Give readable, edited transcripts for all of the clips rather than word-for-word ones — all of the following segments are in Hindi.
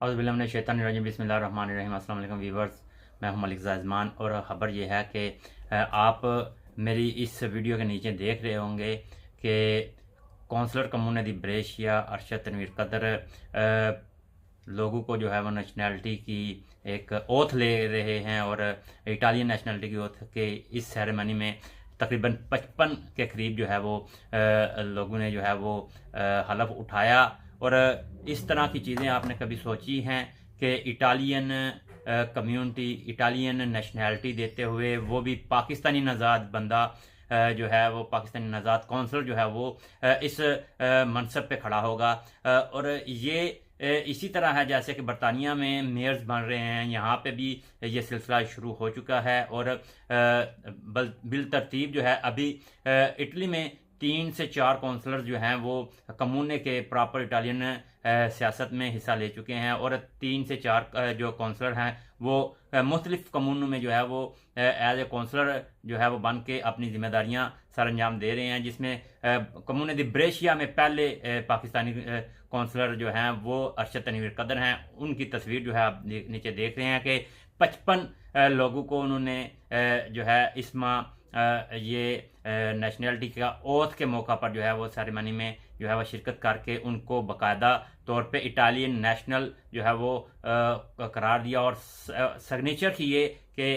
औज़ुबिल्लाहिमिनश्शैतानिर्रजीम बिस्मिल्लाहिर्रहमानिर्रहीम। अस्सलाम वालेकुम वीवर्स, मैं हूं मलिक ज़ाज़मान और ख़बर यह है कि आप मेरी इस वीडियो के नीचे देख रहे होंगे कि कौंसलर कम्यूने दी ब्रेशिया अरशद तनवीर कदर लोगों को जो है वो नेशनैलिटी की एक ओथ ले रहे हैं और इटालियन नेशनैलिटी की ओथ के इस सेरेमनी में तकरीबन 55 के करीब जो है वो लोगों ने जो है वो हलफ उठाया। और इस तरह की चीज़ें आपने कभी सोची हैं कि इटालियन कम्युनिटी इटालियन नेशनैलिटी देते हुए वो भी पाकिस्तानी नज़ाद बंदा जो है वो पाकिस्तानी नज़ाद कौंसलर जो है वो इस मनसब पे खड़ा होगा। और ये इसी तरह है जैसे कि बरतानिया में मेयर्स बन रहे हैं, यहाँ पे भी ये सिलसिला शुरू हो चुका है। और बिल तरतीब जो है अभी इटली में 3 से 4 काउंसलर जो हैं वो कम्यूने के प्रॉपर इटालियन सियासत में हिस्सा ले चुके हैं और 3 से 4 जो काउंसलर हैं वो मुख्तलिफ कम्यूनों में जो है वो एज ए काउंसलर जो है वो बन के अपनी जिम्मेदारियां सर अंजाम दे रहे हैं, जिसमें कम्यूने दी ब्रेशिया में पहले पाकिस्तानी काउंसलर जो हैं वो अरशद तनवीर कदर हैं। उनकी तस्वीर जो है आप नीचे देख रहे हैं कि 55 लोगों को उन्होंने जो है इस माह ये नेशनैलिटी का ओथ के मौका पर जो है वो सेरेमनी में जो है वो शिरकत करके उनको बाकायदा तौर पे इटालियन नेशनल जो है वो करार दिया और सिग्नेचर किए कि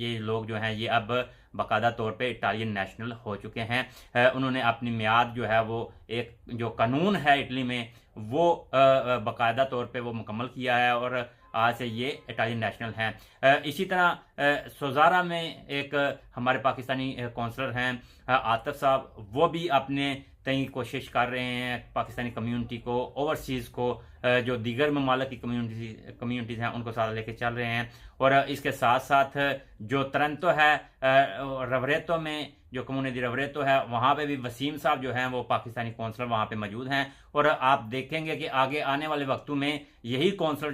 ये लोग जो हैं ये अब बाकायदा तौर पे इटालियन नेशनल हो चुके हैं। उन्होंने अपनी मियाद जो है वो एक जो कानून है इटली में वो बाकायदा तौर पे वो मुकम्मल किया है और आज से ये इटालियन नेशनल हैं। इसी तरह सोजारा में एक हमारे पाकिस्तानी काउंसलर हैं आतिफ साहब, वो भी अपने तय कोशिश कर रहे हैं पाकिस्तानी कम्युनिटी को ओवरसीज़ को जो दीगर ममालिक की कम्युनिटीज़ हैं उनको साथ लेके चल रहे हैं। और इसके साथ साथ जो तरंतो है रवरेतो में जो कम्युनिटी रवरेतो है वहाँ पे भी वसीम साहब जो हैं वो पाकिस्तानी काउंसलर वहाँ पे मौजूद हैं। और आप देखेंगे कि आगे आने वाले वक्तों में यही काउंसलर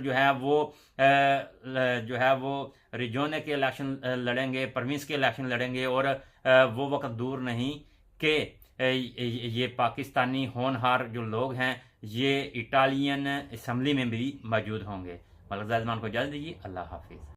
जो है वो रिजोने के इलेक्शन लड़ेंगे, प्रोविंस के इलेक्शन लड़ेंगे। और वो वक्त दूर नहीं कि ये पाकिस्तानी होनहार जो लोग हैं ये इटालियन असम्बली में भी मौजूद होंगे। मलिक ज़ाज़मान को इजाज़त दीजिए। अल्लाह हाफिज़।